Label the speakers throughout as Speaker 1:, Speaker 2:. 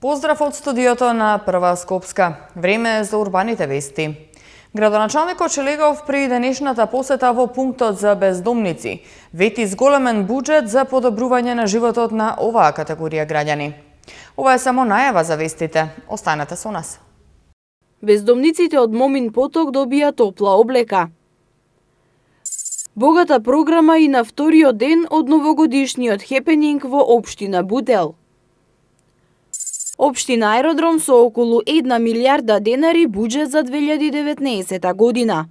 Speaker 1: Поздрав од студиото на Прва Скопска. Време за урбаните вести. Градоначалникот Шелегов при денешната посета во пунктот за бездомници вети зголемен буџет за подобрување на животот на оваа категорија граѓани. Ова е само најава за вестите. Останете со нас.
Speaker 2: Бездомниците од Момин поток добија топла облека. Богата програма и на вториот ден од новогодишниот хепенинг во општина Бутел. Општина Аеродром со околу 1 милијарда денари буџет за 2019 година.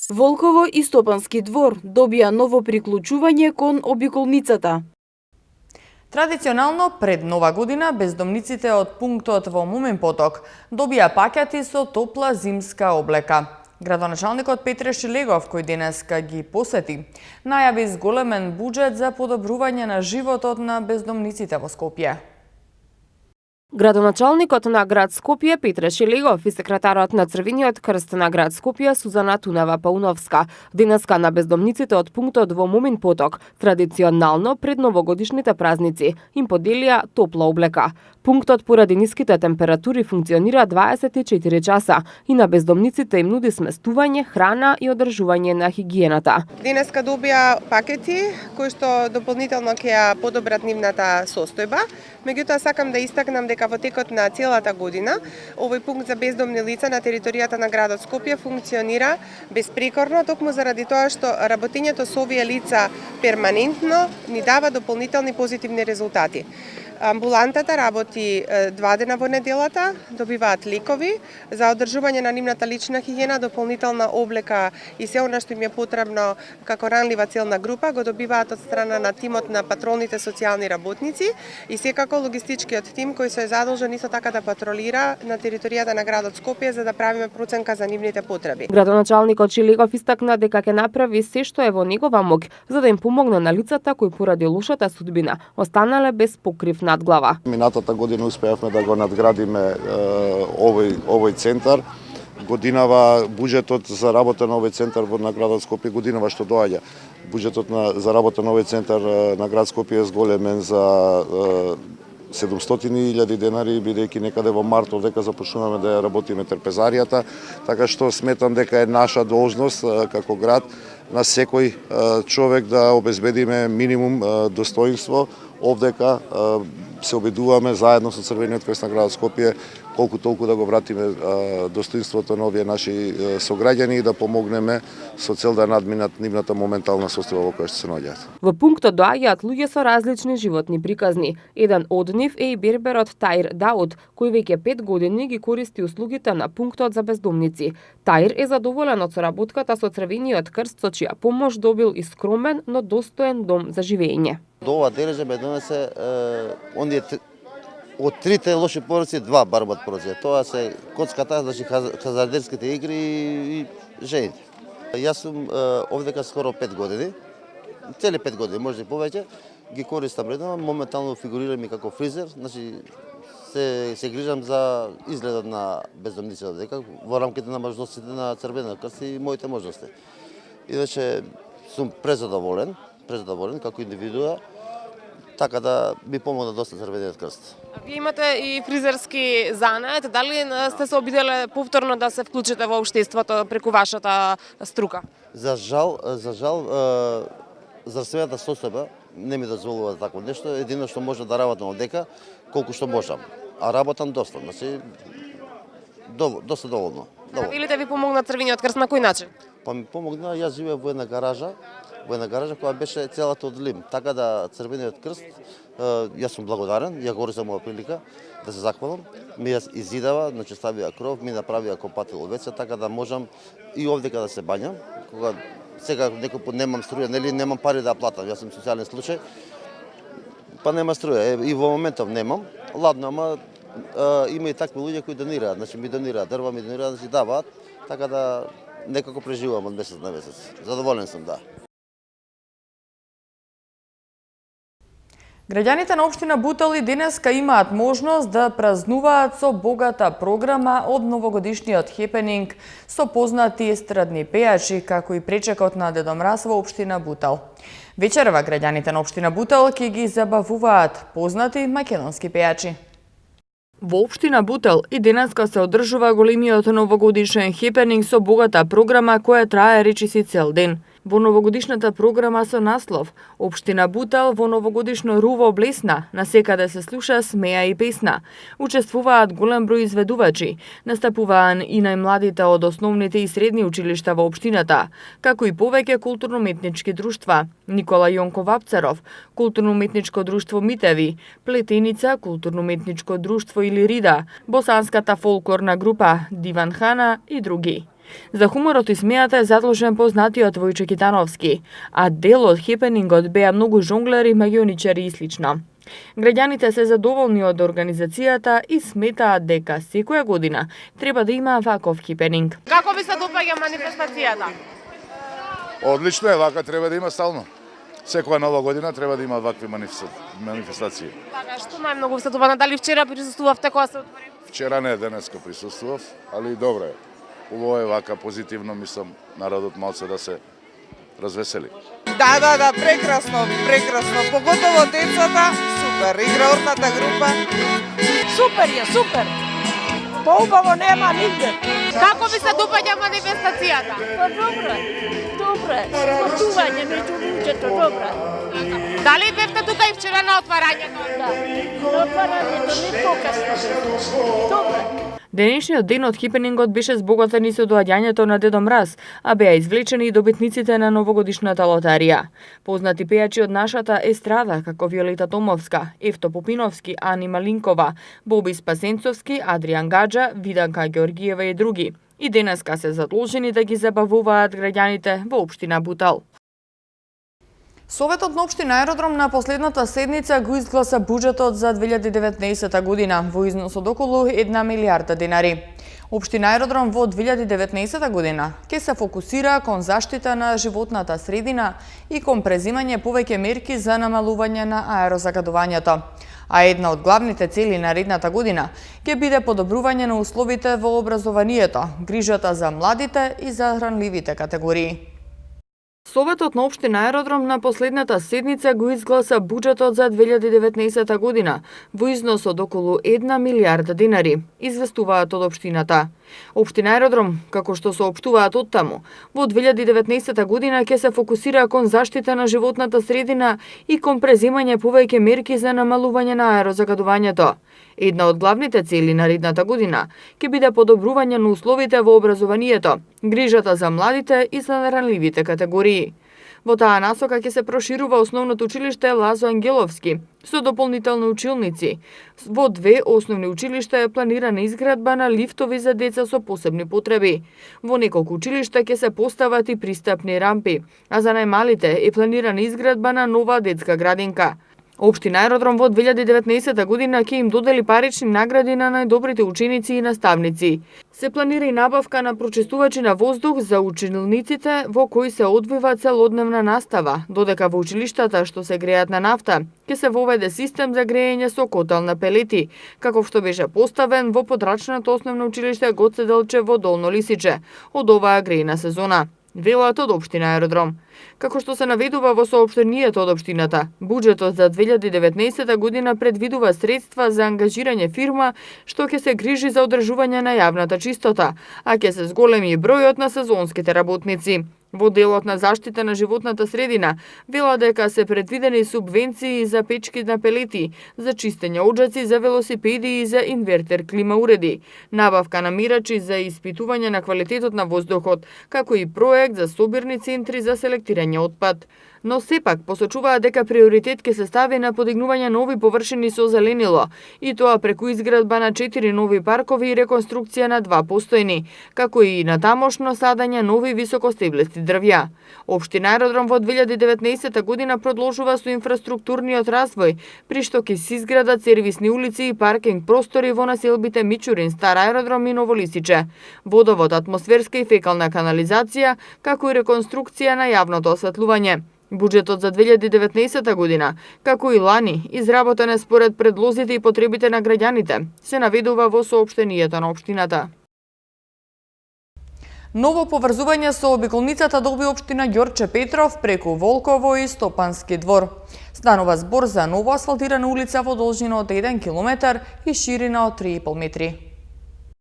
Speaker 2: Волково и Стопански двор добија ново приклучување кон обиколницата.
Speaker 1: Традиционално пред Нова година бездомниците од пунктот во Момин поток добија пакети со топла зимска облека. Градоначалникот Петре Шелегов, кој денеска ги посети, најави зголемен буџет за подобрување на животот на бездомниците во Скопје.
Speaker 3: Градоначалникот на град Скопје Петре Шелегов и секретарот на Црвениот крст на град Скопје Сузана Тунева-Пауновска денеска на бездомниците од пунктот во Момин поток традиционално пред новогодишните празници им поделија топла облека. Пунктот поради ниските температури функционира 24 часа и на бездомниците им нуди сместување, храна и одржување на хигиената.
Speaker 4: Денеска добија пакети кои што дополнително ќе ја подобрат нивната состојба. Меѓутоа сакам да истакнам дека во текот на целата година овој пункт за бездомни лица на територијата на градот Скопје функционира безпрекорно, токму заради тоа што работењето со овие лица перманентно ни дава дополнителни позитивни резултати. Амбулантата работи 2 дена во неделата, добиваат лекови за одржување на нивната лична хигиена, дополнителна облека и се она што им е потребно како ранлива целна група го добиваат од страна на тимот на патролните социјални работници и секако логистичкиот тим кој се е задолжен исто така да патролира на територијата на градот Скопје за да правиме проценка за нивните потреби.
Speaker 3: Градоначалникот Шелегов истакна дека ќе направи се што е во негова моќ за да им помогне на лицата кои поради лошата судбина останале без покрив над глава.
Speaker 5: Минатата година успеавме да го надградиме овој центар. Годинава буџетот за работа на овој центар на градот Скопје годинава што доаѓа. Буџетот за работа на овој центар на град Скопје е зголемен за 700.000 денари, бидејќи некаде во март овдека започнуваме да ја работиме трпезаријата, така што сметам дека е наша должност како град на секој човек да обезбедиме минимум достоинство. Овдека се обидуваме заедно со Црвениот крст на градот Скопје колку толку да го вратиме достоинството на овие наши сограѓани и да помогнеме со цел да надминат нивната моментална состојба во која што се наоѓаат.
Speaker 3: Во пунктот доаѓаат луѓе со различни животни приказни. Еден од нив е и берберот Таир Дауд, кој веќе 5 години ги користи услугите на пунктот за бездомници. Таир е задоволен од соработката со Црвениот крст, со чија помош добил и скромен, но достоен дом за живење.
Speaker 6: До ова дележе ме донесе оние од 3 лоши пороци 2 барбат пороци. Тоа се коцката, значи хазардерските игри и жените. Јас сум овдека скоро 5 години, цели 5 години, може и повеќе, ги користам редовно, моментално фигурирам и како фризер, значи се грижам за изгледот на бездомниците дека во рамките на можностите на Црвениот крст и моите можности. Иначе сум презадоволен како индивидуа, така да ми помогна доста Црвениот крст.
Speaker 7: Вие имате и фризерски занает, дали сте се обиделе повторно да се вклучите во општеството преку вашата струка?
Speaker 6: За жал, здравствената состојба не ми дозволува такво нешто, едино што можам да работам одека колку што можам, а работам доста, значи доста доволно.
Speaker 7: Велите ви помогна Црвениот крст на кој начин?
Speaker 6: Па ми помогна, јас живеев во една гаража која беше целата од лим. Така да Црвениот крст, јас сум благодарен, ја користам оваа прилика да се захвалам. Ми ја изидава, значи ставија кров, ми направија копатило веќе, така да можам и овдека да се бањам. Кога сега некој пат немам струја, нели немам пари да ја платам, јас сум социјален случај, па нема струја. И во моментов немам, ладно, ама има и такви луѓе кои донираат, значи ми донираат дрва, ми донираат, значи даваат, така да некако преживувам од месец на месец. Задоволен сум, да.
Speaker 1: Граѓаните на општина Бутел и денеска имаат можност да празнуваат со богата програма од новогодишниот хепенинг со познати естрадни пејачи, како и пречекот на Дедо Мраз во општина Бутел. Вечерва граѓаните на општина Бутел ќе ги забавуваат познати македонски пејачи.
Speaker 2: Во општина Бутел и денеска се одржува големиот новогодишен хепенинг со богата програма која трае речиси цел ден. Во новогодишната програма со наслов Општина Бутел во новогодишно руво блесна, насекаде се слуша смеја и песна. Учествуваат голем број изведувачи, настапуваат и најмладите од основните и средни училишта во општината, како и повеќе културно-уметнички друштва: Никола Јонков Апцаров, културно-уметничко друштво Митеви, Плетеница, културно-уметничко друштво Илирида, босанската фолклорна група Диван Хана и други. За хуморот и смејата е задлужен познатиот Војче Китановски, а дел од хепенингот беа многу жонглери, магионичари и слично. Граѓаните се задоволни од организацијата и сметаат дека секоја година треба да има ваков хепенинг.
Speaker 7: Како ви се допаѓа манифестацијата?
Speaker 8: Одлично е, вака треба да има стално. Секоја нова година треба да има вакви манифестации.
Speaker 7: Така, што најмногу ви се допаѓа? Дали вчера присуствувавте кога се отвори?
Speaker 8: Вчера не, денеска присуствував, али добро е. Убаво е вака позитивно, мислам, народот малце да се развесели.
Speaker 9: Да, прекрасно, поготово децата, супер, играорната група.
Speaker 10: Супер. Поубаво нема нигде.
Speaker 7: Како ви се допаѓа манифестацијата?
Speaker 10: Па добре, спортување меѓу луѓето, добре.
Speaker 7: Дали бевте тука и вчера на отварањето?
Speaker 10: Да, на отварањето, не покасно. Добре.
Speaker 2: Денешниот ден од хепенингот беше збогатен и со доаѓањето на Дедо Мраз, а беа извлечени и добитниците на новогодишната лотарија. Познати пејачи од нашата естрада, како Виолета Томовска, Евто Попиновски, Ани Малинкова, Боби Спасенцовски, Адријан Гаджа, Виданка Георгиева и други. И денеска се задолжени да ги забавуваат граѓаните во општина Бутел.
Speaker 1: Советот на општина Аеродром на последната седница го изгласа буџетот за 2019 година во износ од околу 1 милијарда денари. Општина Аеродром во 2019 година ќе се фокусира кон заштита на животната средина и кон презимање повеќе мерки за намалување на аерозагадувањето. А една од главните цели на наредната година ќе биде подобрување на условите во образованието, грижата за младите и за ранливите категории.
Speaker 2: Советот на општина Аеродром на последната седница го изгласа буџетот за 2019 година во износ од околу 1 милијарда денари, известуваат од општината. Општина Аеродром, како што соопштуваат оттаму, во 2019 година ќе се фокусира кон заштита на животната средина и кон преземање повеќе мерки за намалување на аерозагадувањето. Една од главните цели наредната година ќе биде подобрување на условите во образованието, грижата за младите и за ранливите категории. Во таа насока ќе се проширува основното училиште Лазо Ангеловски со дополнителни училници. Во 2 основни училишта е планирана изградба на лифтови за деца со посебни потреби. Во неколку училишта ќе се постават и пристапни рампи, а за најмалите е планирана изградба на нова детска градинка. Општина Аеродром во 2019 година ќе им додели парични награди на најдобрите ученици и наставници. Се планира и набавка на прочистувачи на воздух за учениците во кои се одвива целодневна настава, додека во училиштата што се греат на нафта ќе се воведе систем за грејење со котел на пелети, каков што беше поставен во подрачното основно училиште Гоце Делчев во Долно Лисиче од оваа грејна сезона. Велат од општина Аеродром. Како што се наведува во соопштението од општината, буџетот за 2019 година предвидува средства за ангажирање фирма што ќе се грижи за одржување на јавната чистота, а ќе се зголеми бројот на сезонските работници. Во делот на заштита на животната средина, вела дека се предвидени субвенции за печки на пелети, за чистење оджаци, за велосипеди и за инвертер клима уреди, набавка на мирачи за испитување на квалитетот на воздухот, како и проект за собирни центри за селектирање отпад. Но сепак посочуваат дека приоритет ќе се стави на подигнување нови површини со зеленило, и тоа преку изградба на 4 нови паркови и реконструкција на 2 постојни, како и на тамошно садање нови високостеблести дрвја. Општина Аеродром во 2019 година продолжува со инфраструктурниот развој, при што ќе се изградат сервисни улици и паркинг простори во населбите Мичурин, Стар Аеродром и Новолисиче, водовод, атмосферска и фекална канализација, како и реконструкција на јавното осветлување. Буџетот за 2019 година, како и лани, изработен е според предлозите и потребите на граѓаните, се наведува во соопштението на општината.
Speaker 1: Ново поврзување со обиколницата доби општина Ѓорче Петров преку Волково и Стопански двор. Станува збор за ново асфалтирана улица во должина од 1 километар и ширина од 3,5 метри.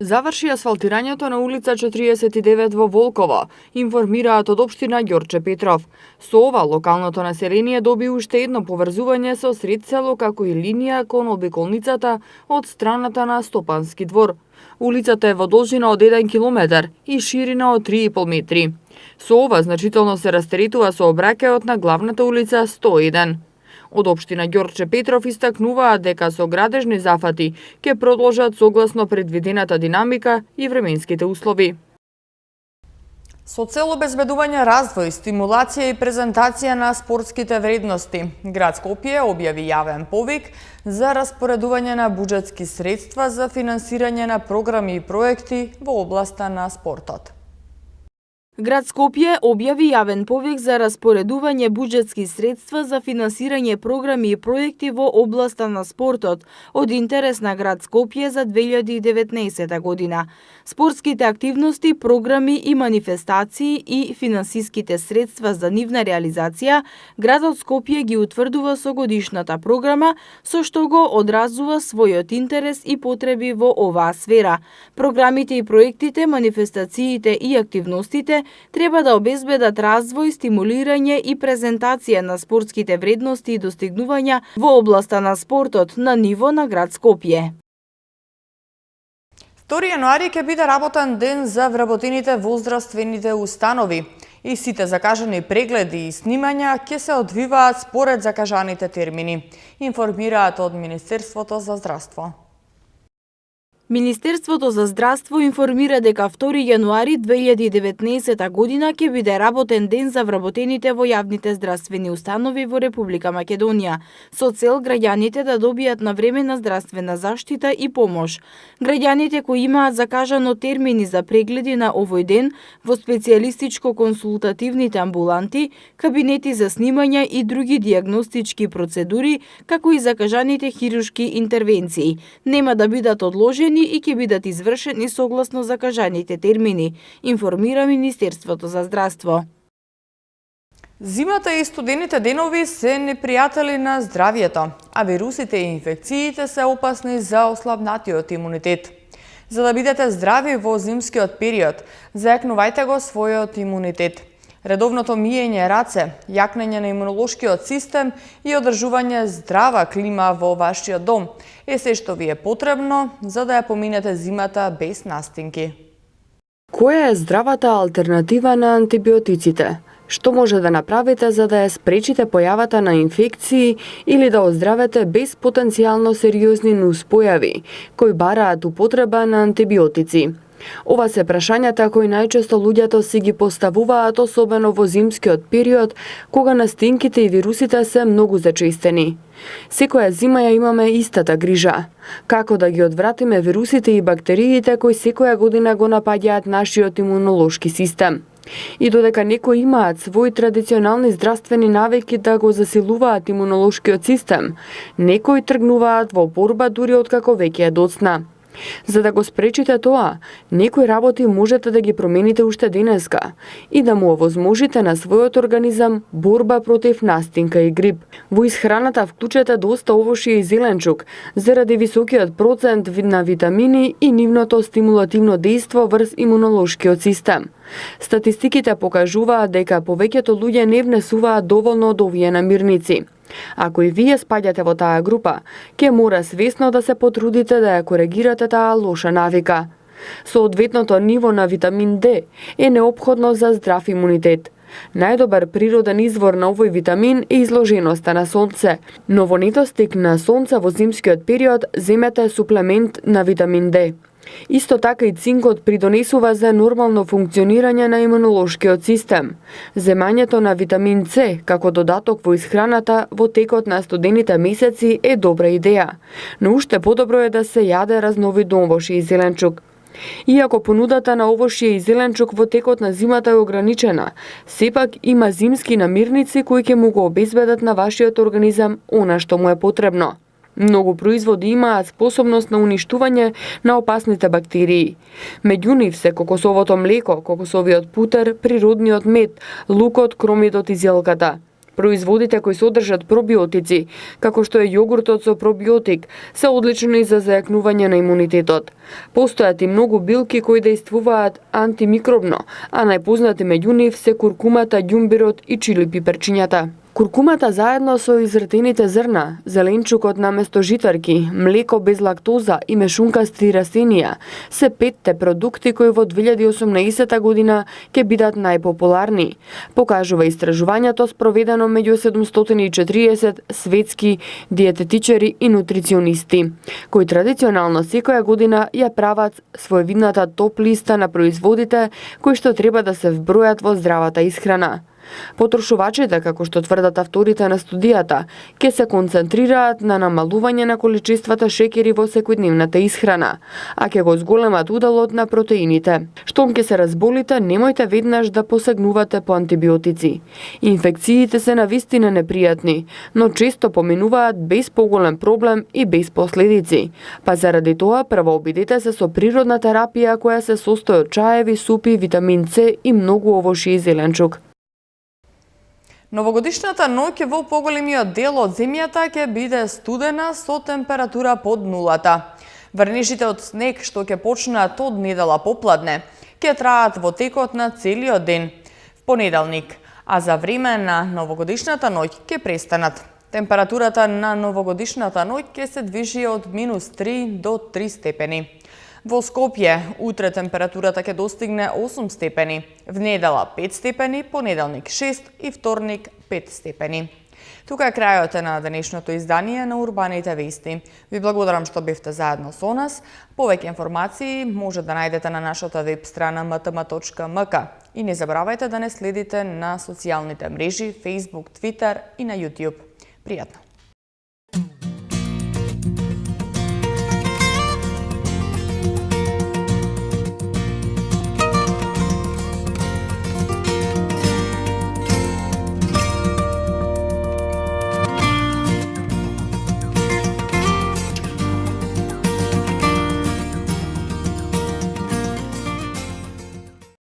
Speaker 2: Заврши асфалтирањето на улица 49 во Волково, информираат од општина Ѓорче Петров. Со ова локалното население доби уште едно поврзување со сред село како и линија кон обиколницата од страната на Стопански двор. Улицата е во должина од 1 километар и ширина од 3,5 метри. Со ова значително се растеретува сообраќајот на главната улица 101. Од општина Ѓорче Петров истакнуваат дека со градежни зафати ќе продолжат согласно предвидената динамика и временските услови.
Speaker 1: Со цел обезбедување развој, стимулација и презентација на спортските вредности, град Скопје објави јавен повик за распоредување на буџетски средства за финансирање на програми и проекти во областа на спортот.
Speaker 11: Град Скопје објави јавен повик за распоредување буџетски средства за финансирање програми и проекти во областа на спортот од интерес на град Скопје за 2019 година. Спортските активности, програми и манифестации и финансиските средства за нивна реализација, градот Скопје ги утврдува со годишната програма, со што го одразува својот интерес и потреби во оваа сфера. Програмите и проектите, манифестациите и активностите треба да обезбедат развој, стимулирање и презентација на спортските вредности и достигнувања во областа на спортот на ниво на град Скопје.
Speaker 1: 2 јануари ќе биде работен ден за вработените во здравствените установи и сите закажани прегледи и снимања ќе се одвиваат според закажаните термини, информираат од Министерството за здравство.
Speaker 11: Министерството за здравство информира дека 2 јануари 2019 година ќе биде работен ден за вработените во јавните здравствени установи во Република Македонија, со цел граѓаните да добијат навремена здравствена заштита и помош. Граѓаните кои имаат закажано термини за прегледи на овој ден во специјалистичко-консултативните амбуланти, кабинети за снимања и други дијагностички процедури, како и закажаните хируршки интервенции, нема да бидат одложени и ќе бидат извршени согласно закажаните термини, информира Министерството за здравство.
Speaker 1: Зимата и студените денови се непријатели на здравјето, а вирусите и инфекциите се опасни за ослабнатиот имунитет. За да бидете здрави во зимскиот период, зајакнувајте го својот имунитет. Редовното миење раце, јакнење на имунолошкиот систем и одржување здрава клима во вашиот дом е се што ви е потребно за да ја поминете зимата без настинки.
Speaker 2: Која е здравата алтернатива на антибиотиците? Што може да направите за да ја спречите појавата на инфекции или да оздравете без потенцијално сериозни нуспојави кои бараат употреба на антибиотици? Ова се прашањата кои најчесто луѓето си ги поставуваат, особено во зимскиот период, кога настинките и вирусите се многу зачестени. Секоја зима ја имаме истата грижа. Како да ги одвратиме вирусите и бактериите кои секоја година го напаѓаат нашиот имунолошки систем. И додека некои имаат своји традиционални здравствени навики да го засилуваат имунолошкиот систем, некои тргнуваат во борба дури откако веќе е доцна. За да го спречите тоа, некои работи можете да ги промените уште денеска и да му овозможите на својот организам борба против настинка и грип. Во исхраната вклучете доста овошје и зеленчук заради високиот процент на витамини и нивното стимулативно дејство врз имунолошкиот систем. Статистиките покажуваат дека повеќето луѓе не внесуваат доволно од овие намирници. Ако и вие спаѓате во таа група, ќе мора свесно да се потрудите да ја коригирате таа лоша навика. Соодветното ниво на витамин Д е неопходно за здрав имунитет. Најдобар природен извор на овој витамин е изложеноста на сонце, но во недостиг на сонце во зимскиот период земете суплемент на витамин Д. Исто така и цинкот придонесува за нормално функционирање на имунолошкиот систем. Земањето на витамин С како додаток во исхраната во текот на студените месеци е добра идеја, но уште подобро е да се јаде разновидно овошје и зеленчук. Иако понудата на овошје и зеленчук во текот на зимата е ограничена, сепак има зимски намирници кои ќе му го обезбедат на вашиот организам она што му е потребно. Многу производи имаат способност на уништување на опасните бактерии. Меѓу нив се кокосовото млеко, кокосовиот путер, природниот мед, лукот, кромидот и зелката. Производите кои содржат пробиотици, како што е јогуртот со пробиотик, се одлични за зајакнување на имунитетот. Постојат и многу билки кои действуваат антимикробно, а најпознати меѓу нив се куркумата, ѓумбирот и чили пиперчињата. Куркумата заедно со изртените зрна, зеленчукот наместо житарки, млеко без лактоза и мешункасти растенија се 5 продукти кои во 2018 година ќе бидат најпопуларни, покажува истражувањето спроведено меѓу 740 светски диететичари и нутриционисти, кои традиционално секоја година ја прават своевидната топ листа на производите кои што треба да се вбројат во здравата исхрана. Потрошувачите, како што тврдат авторите на студијата, ќе се концентрираат на намалување на количествата шеќери во секојдневната исхрана, а ќе го зголемат уделот на протеините. Штом ќе се разболите, немојте веднаш да посегнувате по антибиотици. Инфекциите се навистина непријатни, но често поминуваат без поголем проблем и без последици. Па заради тоа прво обидете се со природна терапија која се состои од чаеви, супи, витамин С и многу овошје и зеленчук.
Speaker 1: Новогодишната ноќ во поголемиот дел од земјата ќе биде студена со температура под нулата. Врнежите од снег што ќе почнат од недела попладне ќе траат во текот на целиот ден в понеделник, а за време на новогодишната ноќ ќе престанат. Температурата на новогодишната ноќ ќе се движи од -3 до 3 степени. Во Скопје утре температурата ќе достигне 8 степени, в недела 5 степени, понеделник 6 и вторник 5 степени. Тука е крајот на денешното издание на Урбаните вести. Ви благодарам што бевте заедно со нас. Повеќе информации може да најдете на нашата веб страна mtm.mk и не забравајте да не следите на социјалните мрежи Facebook, Twitter и на YouTube. Пријатно!